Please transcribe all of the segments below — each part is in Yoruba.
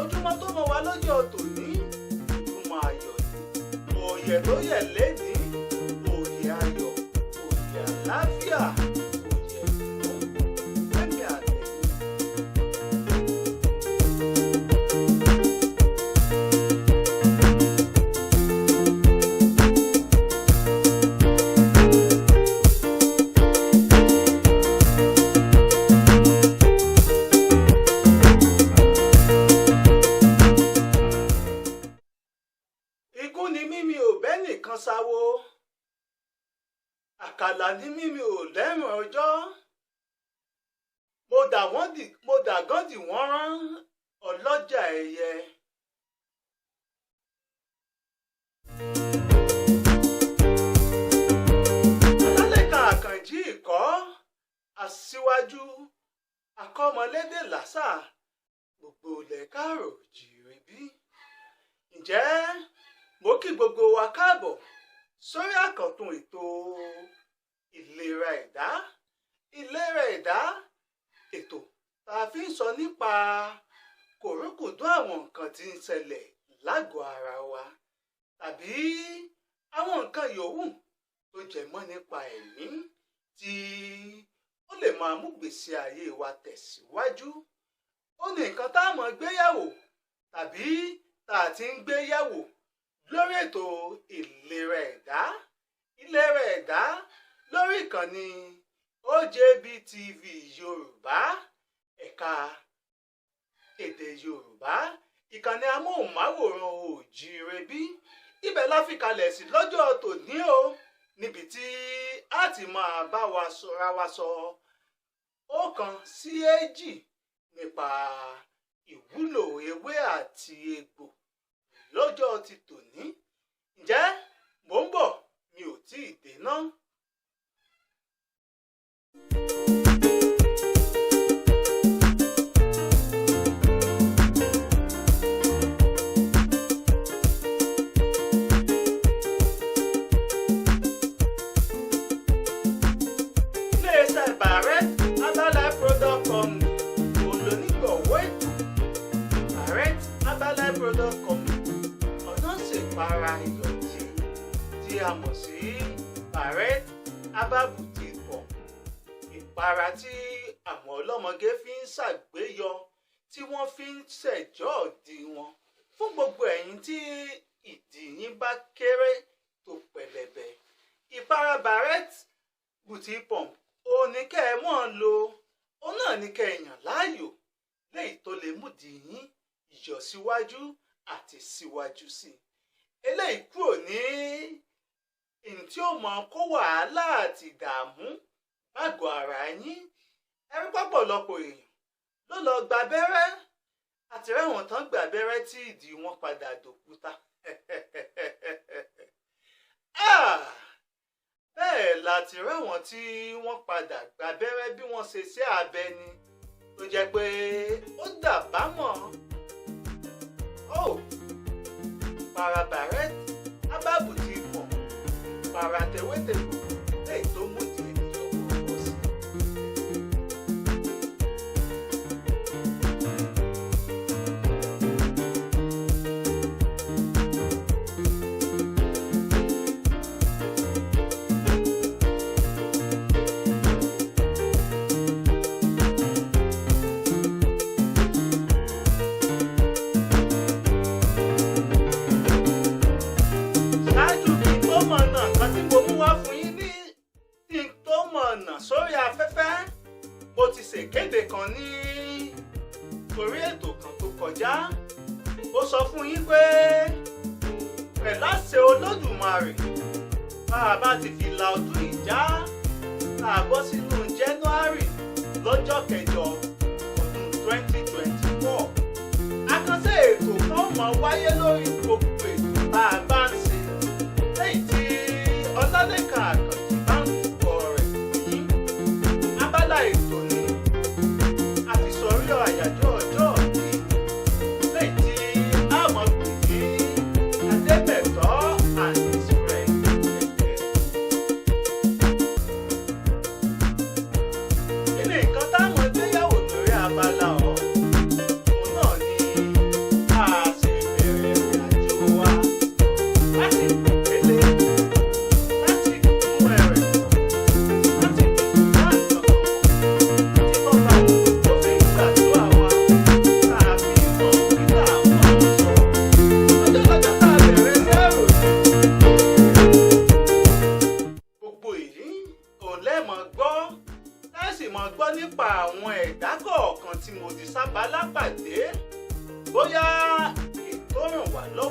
ojúmọ́ tó mọ́ wa lọ́jọ́ tòní ojúmọ́ ayọ̀ ni òye tó yẹ lẹ́ni òye ayọ̀ òye àlàáfíà òye ìdùnnú ẹ̀mí àtẹ̀yìn. Nìkan sáwó àkàlà ní mímí ò lẹ́rìn ọjọ́ mo dàgán dì wọ́n rán ọlọ́jà ẹyẹ. Olalekan Akanji ìkọ́ Asiwaju akọ́mọlédè làṣà gbogbo ilẹ̀ káàrọ̀ jìrì bí. Ǹjẹ́ mo kí gbogbo wa káàbọ̀ sórí àkọ́tún ètò ìlera ẹ̀dá. Ìlera ẹ̀dá ètò tá a fi ń sọ nípa kòrókòdó àwọn nǹkan tí ń ṣẹlẹ̀ lágọ̀ọ́ ara wa tàbí àwọn nǹkan yòówù tó jẹ mọ́ nípa ẹ̀mí tí ó lè máa mú gbèsè ayé wa tẹ̀síwájú. Ó ní nǹkan tá a mọ̀ gbéyàwó tàbí tá a ti ń gbéyàwó lórí ètò ìlera ẹ̀dá. Ìlera ẹ̀dá lórí ìkànnì OJBTV Yorùbá ẹ̀ka èdè Yorùbá ìkànnì amóhùnmáwòrán òjìrèbí. Ibẹ̀ la fi kalẹ̀ sí lọ́jọ́ tòní o, níbi tí a ti máa bá wa sọra wa sọ ọ̀kan sí èjì nípa ìwúlò ewé àti egbò lọ́jọ́ ti tòní. Ǹjẹ́ mò ń bọ̀ mi ò tí ì dé ná. Iléeṣẹ́ Barrett Herbal Product Company olónígbọ̀wọ́ ètò Barrett Herbal Product Company ìpara ìdọ̀tí tí a mọ̀ sí Barrett Herbal Product. Ìpara tí àwọn ọlọ́mọge fi ń ṣàgbéyọ tí wọ́n fi ń ṣẹ̀jọ́ ìdí wọn fún gbogbo ẹ̀yin tí ìdí yín bá kéré tó pẹlẹbẹ. Ìpara Barrett Product ó ní kẹ́ ẹ mọ̀ ń lò, ó náà ní kẹ́ ẹ yàn láàyò léyìí tó lè mú ìdí yín yọ síwájú àti síwájú sí i. Eléyìí kúrò ní ìhìn tí ó mọ kó wàhálà àti ìdààmú bágọ̀ ara yín. Ẹ̀rí pọ̀pọ̀lọpọ̀ èèyàn ló lọ gba abẹ́rẹ́ àti rẹ́wọ̀n tán gba abẹ́rẹ́ tí ìdí wọn padà dòkúta. Bẹ́ẹ̀ láti rẹ́wọ̀n tí wọ́n padà gba abẹ́rẹ́ bí wọ́n ṣe ṣe abẹ ni tó jẹ́ pé ó dàbámọ̀. Para Barrett Herbal Product para tewétègbò lẹ́yìn tó mú di ènìyàn kọ̀ọ̀kan sí. Sórí afẹ́fẹ́ mo ti ṣèkéde kan ní orí ètò kan tó kọjá. Ó sọ fún yín pé pẹ̀lú àṣẹ Olódùmarè bá a bá ti fi la ọdún ìjà tá a bọ́ sínú January lọ́jọ́ kẹjọ ọdún 2024. Àkànṣe ètò kan máa wáyé lórí gbogbo ètò tá a bá ń ṣe lẹ́yìn tí Olalekan Akanji bá ń tukọ̀ rẹ̀ ní abala ètò ní àfisọ̀rí àyájọ́ ọjọ́ òbí lẹ́yìn tí a mọ̀ pé ní Ademeto and his friends. Ilé nǹkan táwọn gbéyàwó lórí abala òun náà ni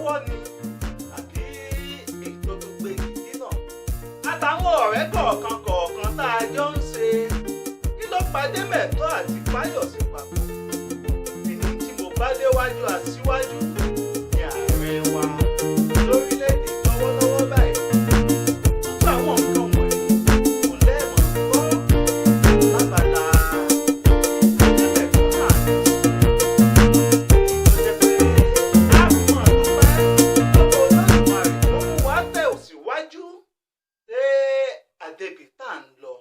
lọ́wọ́ ni àbí èyí tó tún gbé gidi náà àtàwọn ọ̀rẹ́ kọ̀ọ̀kan tá a jọ ń ṣe kí ló pa Ademeto àti Fáyọ̀sí papọ̀ ẹni tí mo bá déwájú Asiwaju ní ààrẹ wa lórílẹ̀‐èdè lọ́wọ́lọ́wọ́ báyìí gbogbo àwọn nǹkan wọ̀nyí kò lẹ́ẹ̀mọ̀ gbọ́ lábala Ademeto náà tó jẹ́ pé a mọ̀ dúpẹ́ lọ́wọ́ Olódùmarè tó mú wa tẹ̀ òsíwájú dé Adébítà ń lọ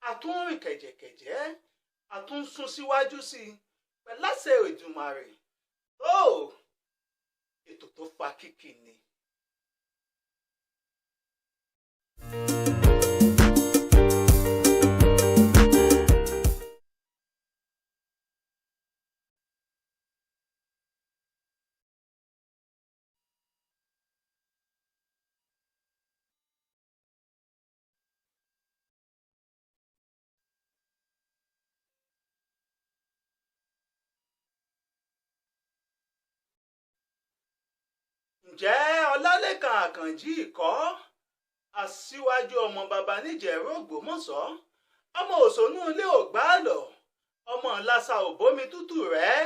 àtún rìn kẹ̀jẹ̀kẹ̀jẹ̀ àtún sún síwájú sí i pẹ̀láṣẹ Èdùmàrè tó ètò tó fa kíkì ni. Ǹjẹ́ Olalekan Akanji kọ́ Asiwaju ọmọ baba níjẹ̀rú Ògbómọ̀ṣọ́ ọmọ òṣònú ilé ògbálọ̀ ọmọ lásà òbómi tútù rẹ̀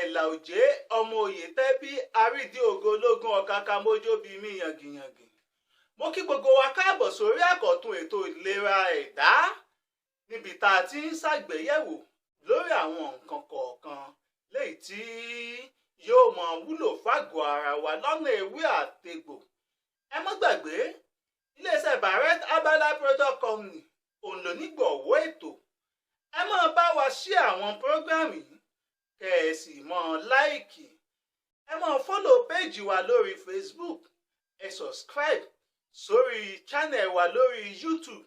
ẹ̀là òjé ọmọ òye tẹ́bí àrídìí ògo ológun ọ̀kàkà mójóbi mi yàngìyàngì. Mo kí gbogbo wa káàbọ̀ sórí àkọ́tún ètò ìlera ẹ̀dá níbi tá a ti ń ṣàgbéyẹ̀wò lórí àwọn nǹkan kọ̀ọ̀kan léyìí tí yóò máa wúlò fágọ̀ọ́ ara wa lọ́nà ewé àtegbò. Ẹ má gbàgbé iléeṣẹ́ Barrett Herbal Product Company òun ló nígbọ̀wọ́ ètò. Ẹ máa bá wa ṣí àwọn prógrámù yìí kẹ́ ẹ sì máa láìkì. Ẹ máa fọ́lò péèjì wa lórí Facebook. Ẹ subscribe sórí channel wa lórí YouTube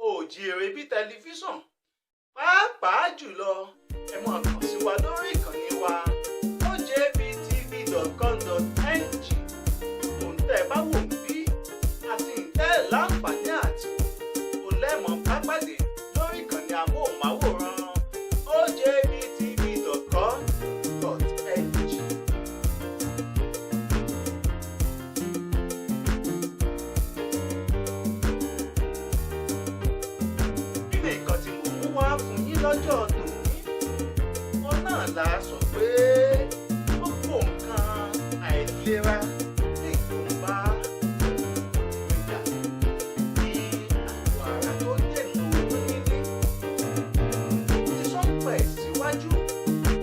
Òjìrèbí tẹlifíṣàn. Pàápàá jùlọ ẹ máa kàn sí wa lórí ìkànnì wa ojbtv.com.ng. Ohun tẹ́ ẹ bá wò ń bí àti ìtẹ́ láǹfààní àti olẹ́mọ̀ pápádé lórí ìkànnì amóhùnmáwòrán ojbtv.com.ng. Kí ni nǹkan tí mo mú wá fún yín lọ́jọ́ tòní? Wọn náà la sọ pé gbogbo nǹkan àìlera lè tó bá ìjà ní àgọ́ ara tó dènà oyún níní. Ti sọ́pọ̀ ẹ̀ síwájú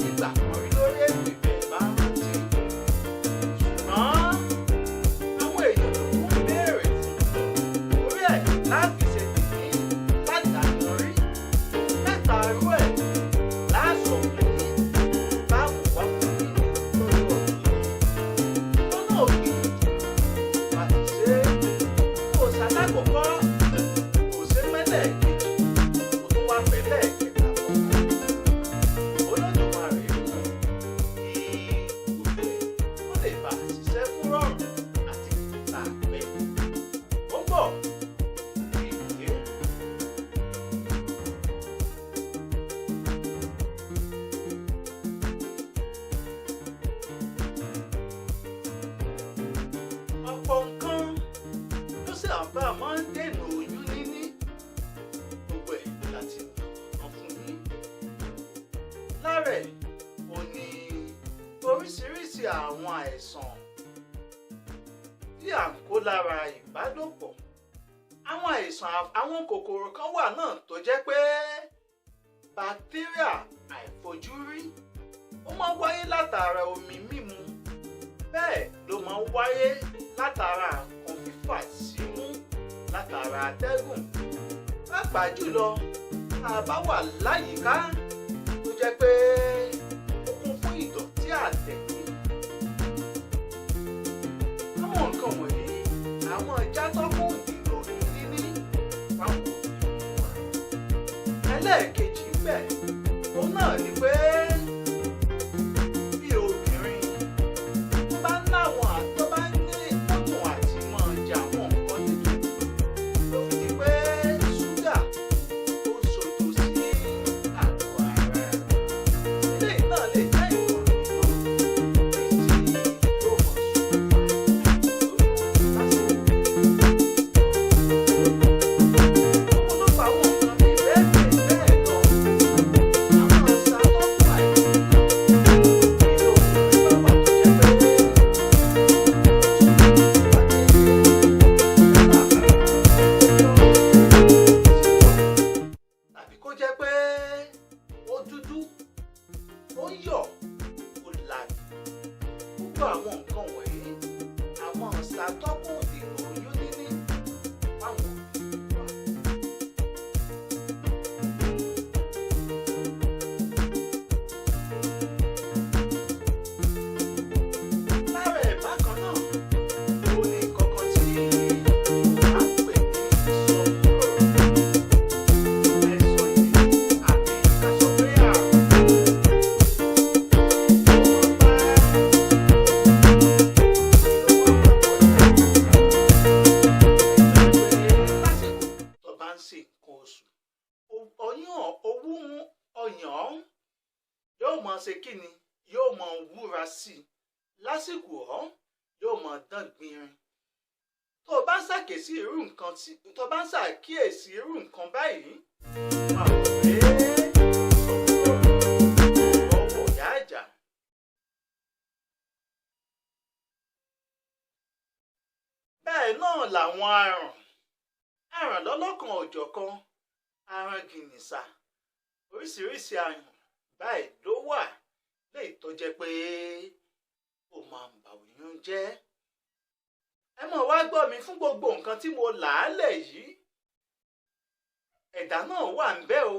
nígbà kan rí lórí ètò ìbẹ̀ bá rántí. Ṣùgbọ́n àwọn èèyàn tó kún béèrè orí ẹ̀ láti ṣe tìní látàná rí mẹ́ta rú ẹ̀ láàṣọ fún yín báwo wá fún yín lórí ọ̀dọ́ yìí. Wọ́n náà gbìyànjú àti ṣe kò ṣàlákòókò kò ṣe mẹ́lẹ̀ kejì kò tún wá fẹ́lẹ̀ kẹta pọ̀. Olódùmarè mú kí gbogbo ẹ̀ kó lè bá a ṣiṣẹ́ fún rọrùn àti ìta pẹ́. Ó ń bọ̀ ní ìdílé. Ọ̀pọ̀ nǹkan ló sì àbá máa ń dènà oyún níní. Gbogbo ẹ̀ láti yàn fún yín. Lára ẹ̀ ò ní oríṣiríṣi àwọn àìsàn tí à ń kó lára ìbálòpọ̀. Àwọn àìsàn àwọn kòkòrò kan wà náà tó jẹ́ pé bacteria àìfojúrí ó máa ń wáyé látara omi mímu. Bẹ́ẹ̀ ló máa ń wáyé látara nǹkan fífà símú látara atẹ́gùn. Pàápàá jùlọ tá a bá wà láyìíká tó jẹ́ pé ó kún fún ìdọ̀tí àtẹ̀yìn. Àwọn nǹkan wọ̀nyí àwọn ìjà tó kún ìdìbò níní fáwọn obìnrin wa. Ẹlẹ́ẹ̀kejì ń bẹ òun náà ni pé bí obìnrin tó bá ń láwọn àtọ́ bá ń ní ìtọ́kùn àti máa jẹ àwọn nǹkan dídùn ló fi di pé ṣúgà ó ṣòdo sí àgọ́ ara rẹ̀. Eléyìí náà lè jẹ́ ìkan nínú èyí tí yóò mọ̀ gbogbo àwọn nǹkan wọ̀nyí àwọn ṣàtọ́kùn ìdènà oyún níní fáwọn òbí wa. lára ẹ̀ bákan náà ó ní kankan tí à ń pè ní ìsọkúrò àìsàn yìí àbí ká sọ pé àrùn. Yóò mọ ṣe kí ni yóò mọ wúra sí i lásìkò ọ̀hún yóò mọ dán gbinrin. tó o bá ń ṣàkíyèsí irú nǹkan báyìí máa rò pé ọkọ̀ ìyá àjà. bẹ́ẹ̀ náà làwọn àrùn lọ́lọ́kan òjọ̀kan àrùn gìnìṣà oríṣiríṣi àrùn báyìí ló wà léyìí tó jẹ́ pé ó máa ń bà oyún jẹ́. ẹ mọ̀ wá gbọ́ mi fún gbogbo nǹkan tí mo là á lẹ̀ yìí ẹ̀dá náà wà ń bẹ̀ o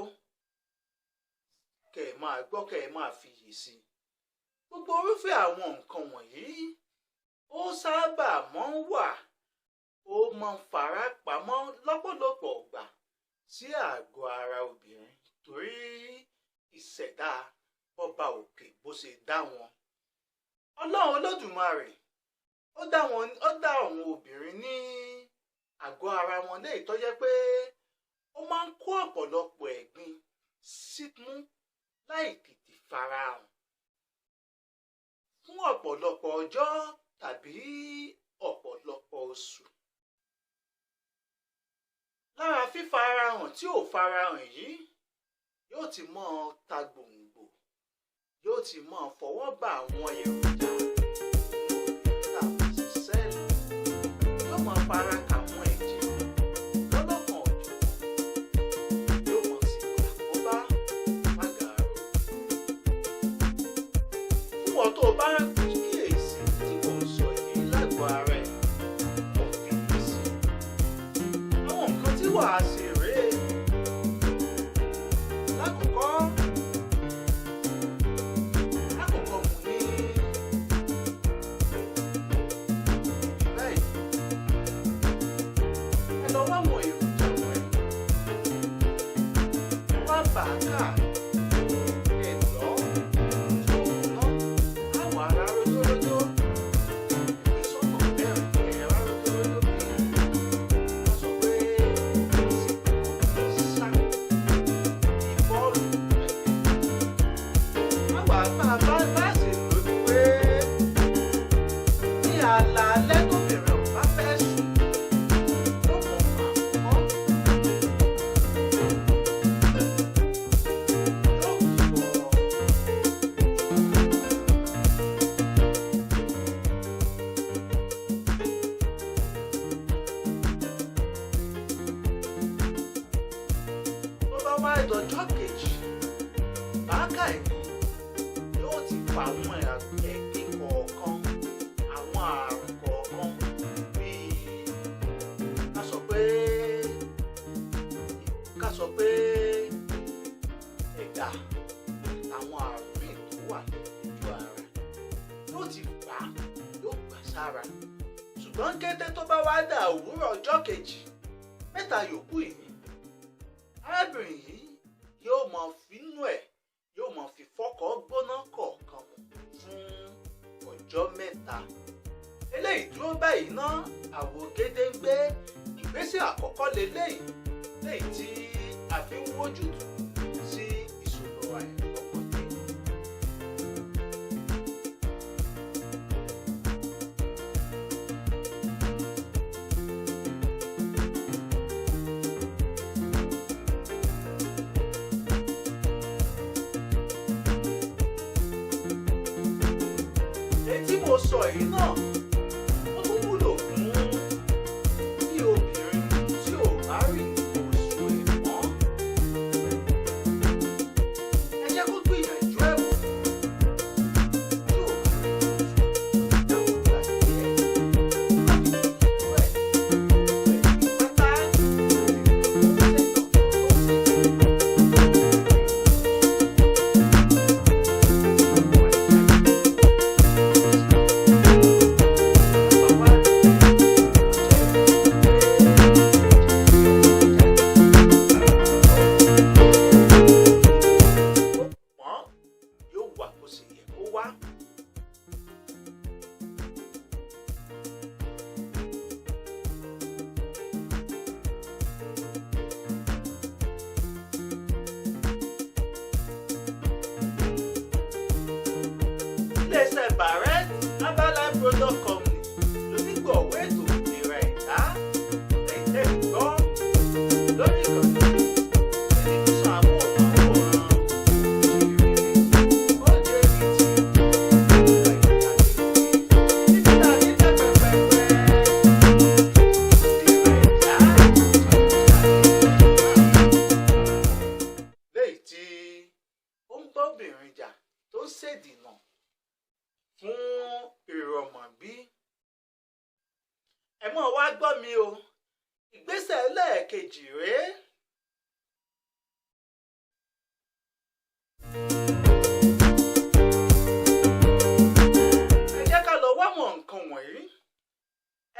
kẹ́ ẹ máa gbọ́ kẹ́ ẹ máa fiyè sí i. gbogbo irúfẹ́ àwọn nǹkan wọ̀nyí ó sábà máa ń wà ó máa ń fara pamọ́ lọ́pọ̀lọpọ̀ ìgbà sí àgọ́ ara obìnrin torí ìṣẹ̀dá ọba òkè bó ṣe dá wọn. ọlọ́run olódùmarè ó dá àwọn obìnrin ní àgọ́ ara wọn léyìí tó jẹ́ pé ó máa ń kó ọ̀pọ̀lọpọ̀ ẹ̀gbin sínú láì tètè farahàn fún ọ̀pọ̀lọpọ̀ ọjọ́ tàbí ọ̀pọ̀lọpọ̀ oṣù. lára fífarahàn tí ò farahàn yìí yóò ti mọ́ ọ ta gbòǹgbò yóò ti mọ́ ọ fọwọ́ bá àwọn èròjà tàbí sẹ́ẹ̀lì yóò mọ́ fara kà wọ́n ẹ̀jẹ̀ lọ́lọ́kan ọ̀jọ̀ yóò mọ́ sí àkóbá mágàrò. fún ọ tó bá kíyèsí tí mò ń sọ yìí lágọ̀ọ́ ara ẹ̀ kò fi yé sí àwọn nǹkan tí wàá ṣe rèé. lákòókò mú ní báyìí ẹ lọ wá àwọn èròjà wọ̀nyí wá bàákà ẹ̀lọ́ ṣòwò àwọn ará ródóródó ìgbésọ̀nà mẹ́rin ẹ̀rá ródóródó bí wọ́n sọ pé sá ìbọ́ọ̀lù bá sì lórí pé ní alaalẹ́ tó bẹ̀rẹ̀ ò bá fẹ́ sùn ló mọ̀ àkọ́kọ́ yóò tó bá wá ìdọ̀jọ́ kejì báàkà ẹ̀mí yóò ti fa àwọn ẹ̀gbin kọ̀ọ̀kan àwọn àrùn kọ̀ọ̀kan bíi ká sọ pé ẹ̀dà àtàwọn àrùn míì tó wà lójú ara yóò ti fà á yóò gbà sára. ṣùgbọ́n kété tó bá wá dà òwúrọ̀ ọjọ́ kejì mẹ́ta yòókù yìí arábìnrin yìí yóò máa finú ẹ̀ yóò máa fi fọ́kọ̀ gbóná kọ̀ọ̀kan fún ọjọ́ mẹ́ta. eléyìí dúró báyìí ná àwògedengbe ìgbésẹ̀ àkọ́kọ́ leléyìí léyìí tí a fi ń wójútùú sí ìṣòro àìlọ́mọdé. tí mo sọ yìí náà ó tún wúlò fún bí obìnrin tí ò bá rí oṣù ẹ̀ mọ́. ẹ jẹ́ kó gbìyànjú ẹ̀ wò tí ò bá rí oṣù. ni o ìgbésẹ̀ ẹlẹ́ẹ̀kejì rèé. ẹ jẹ́ ká lọ wá mọ̀ nǹkan wọ̀nyí.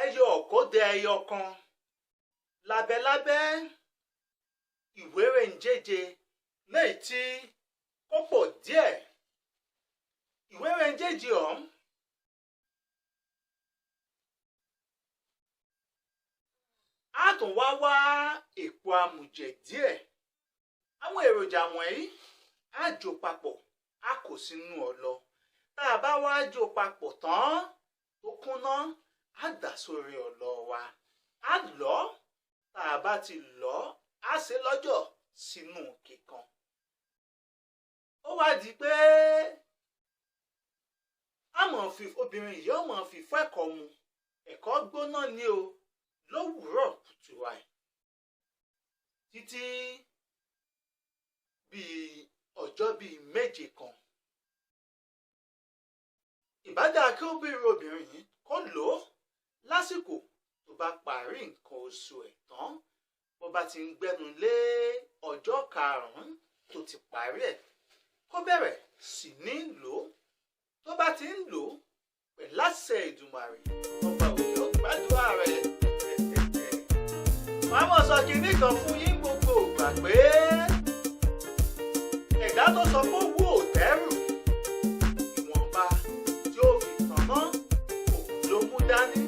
ẹyọ òkòdè ẹyọ kan lábẹ́lábẹ́ ìwéréǹjéje lẹ́yìn tí ó pọ̀ díẹ̀. ìwéréǹjéje ọ̀hún á tún wá èpo amùjẹ̀ díẹ̀. àwọn èròjà wọ̀nyí á jò papọ̀ á kó sínú ọlọ. tá a bá wá jò papọ̀ tán tó kúnná á dà sórí ọlọ wa á lọ̀. tá a bá ti lọ̀ á ṣe lọ́jọ̀ sínú kíkan. ó wá di pé obìnrin yìí ó máa fi fún ẹ̀kọ mu. ẹ̀kọ gbóná ni o lówùúrọ̀ kùtù wa títí bíi ọjọ́ bíi méje kan. ìbádá kí obìnrin yìí kó lò ó lásìkò tó bá parí nǹkan oṣù ẹ̀ tán. bó bá ti ń gbẹ́nu lé ọjọ́ karùn-ún tó ti parí ẹ̀ kó bẹ̀rẹ̀ sí ní lò ó. tó bá ti ń lò ó pẹ̀lú àṣẹ Èdùmàrè ọba òkè ó gbàdúrà rẹ̀. màá mọ̀ sọ kinní kan fún yín gbogbo ìgbà pé ẹ̀dá tó sọ pé owó ò tẹ́rù ìwọ̀nba tí ó fi tanná òun ló mú dání.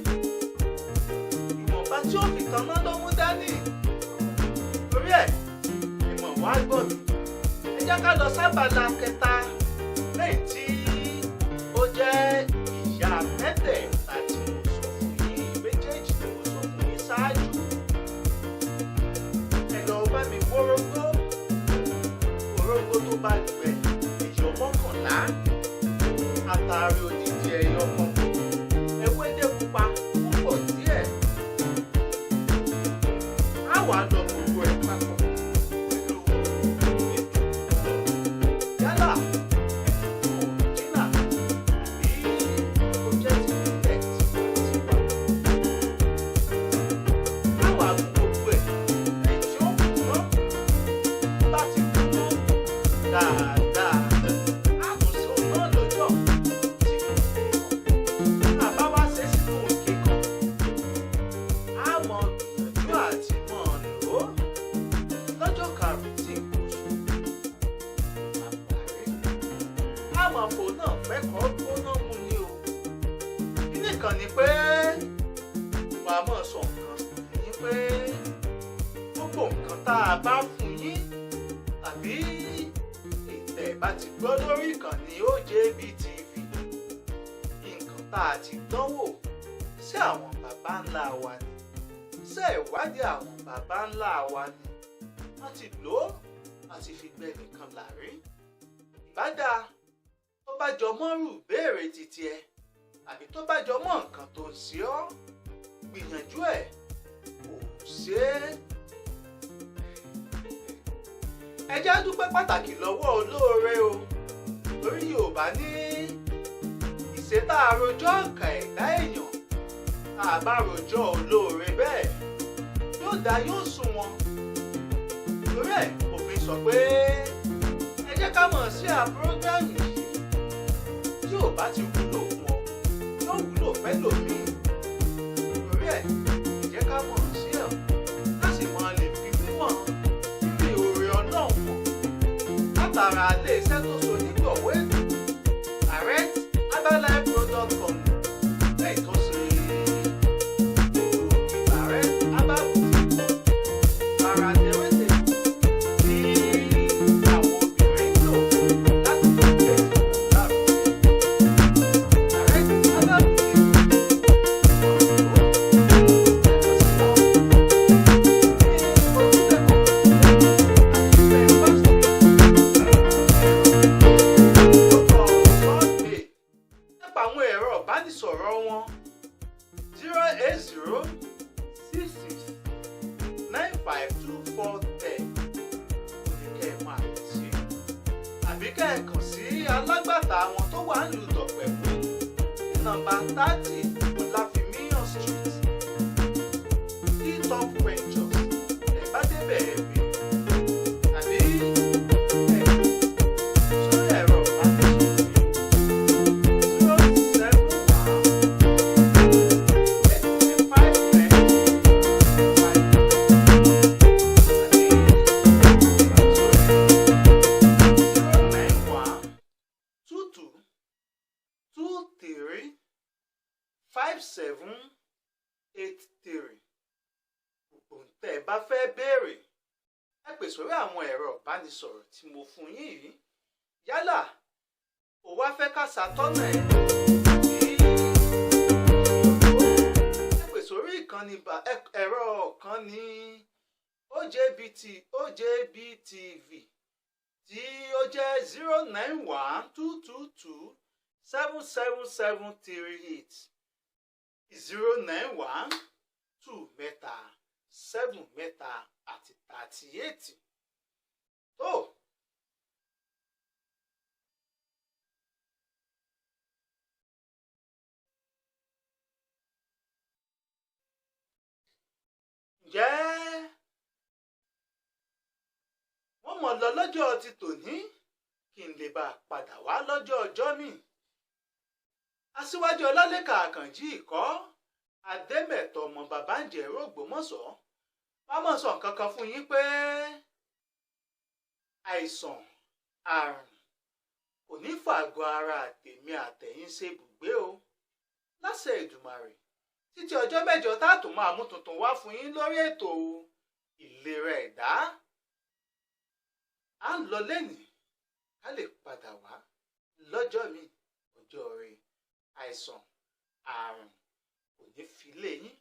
ìwọ̀nba tí ó fi tanná ló mú dání. torí ẹ̀ ìmọ̀ wá gbọ́ mi. ẹ jẹ́ ká lọ sábàlá kẹta lẹ́yìn tí ó jẹ́ ìyá mẹ́tẹ̀ẹ̀ta tí mo sọ fún yín méjèèjì tí mo sọ fún yín ṣáájú. ẹ lọ bá mi wórógbó tó bá gbẹ èyọ mọ́kànlá àtàrí odidi ẹyọ kan ewédé pupa púpọ̀ díẹ̀. á wà lọ gbogbo ẹ̀ papọ̀ pẹ̀lú ètò yálà òrìjínà àbí ojẹ́tì ilẹ̀ tiwantiwa. á wà gbogbo ẹ̀ èyí tí ó kù náà láti kú náà dáadáa. àtúnṣe ọ̀nà lọ́jọ́ tí kò fi hàn. àbá wá ṣe sínú òkè kan. a mọ gbìyànjú àti mọ̀ lò ó lọ́jọ́ karùn-ún tí kò sùn. àparí. a mọ̀ fò náà fẹ́kọ̀ọ́ gbóná mu ni o. kíní kan ni pé wàá mọ̀ sọ nǹkan ní pé gbogbo nǹkan tá a bá fún yín tàbí bá ti gbọ́ lórí ìkànnì OJBTV nǹkan tá a ti dánwò sí àwọn baba ńlá wa ni ṣé ìwádìí àwọn baba ńlá wa ni wọ́n ti lò ó àti fi gbẹ nìkan láàrí. ìbádá tó bá jọ mọ́rù béèrè títí ẹ àbí tó bá jọ mọ́ nǹkan tó ń ṣe ọ́ gbìyànjú ẹ̀ kò ṣe é. ẹ jẹ́ dúpẹ́ pàtàkì lọ́wọ́ olóore o torí Yorùbá ní ìṣètà àròjọ́ ọ̀kà ẹ̀dá èèyàn àbá rojọ́ olóore bẹ́ẹ̀ yóò dá yóò sùn wọn. torí ẹ̀ òfin sọ pé ẹ jẹ́ ká mọ̀ sí àpúrógámù yìí tí ò bá ti wúlò fún ọ yóò wúlò fẹ́lòmíì. torí ẹ̀ ẹ jẹ́ ká mọ̀ sí ẹ̀ ká sì mọ̀ lè fi mímọ̀ látara ilé iṣẹ́ tó so nígbọ̀wọ́ ètò Direct Herbalife Product Company lẹ́yìn tó ṣe Direct Herbal Boutique para tẹ̀wétẹ̀ ní àwọn obìnrin lò láti fi gbé ìlárugẹ. Direct Herbal ìbánisọ̀rọ̀ wọn 08066952410 oníkẹ́ máa lè sí àbí kẹ́ẹ̀kan sí alágbàtà àwọn tó wà nílùú Dọ̀pẹ̀mú ní nọ́mbà 30 Ọláfimíyàn Street 080335783. Gbogbo ntẹ́ ẹ bá fẹ́ béèrè ẹ pè sórí àwọn ẹ̀rọ ìbánisọ̀rọ̀ tí mo fún yín yìí. Yálà ó wá fẹ́ ká ṣàtọ́nà ẹ̀ ẹ pè sórí ìkànnì ẹ̀rọ kan ní OJBTV tí ó jẹ́ 09122277738 09127 àti 38. tó ǹjẹ́ wọ́n mọ̀ lọ lọ́jọ́ ti tòní kí n lè bá a padà wá lọ́jọ́ ọjọ́ mi. Aṣíwájú Olalekan Akanji ìkọ́ Ademeto ọmọ bàbá ń jẹ̀rọ Ògbómọ̀ṣọ́ wá mọ̀ sọ nǹkan kan fún yín pé àìsàn àrùn kò ní fàgọ́ ara àtèmi àtẹ̀yìn ṣe ibùgbé o láṣẹ Èdùmàrè títí ọjọ́ mẹ́jọ tá a tún máa mú tuntun wá fún yín lórí ètò ìlera ẹ̀dá. À ń lọ lẹ́nìí ká lè padà wá lọ́jọ́ mi ọjọ́ rẹ̀ àìsàn àrùn kò ní fi lé yín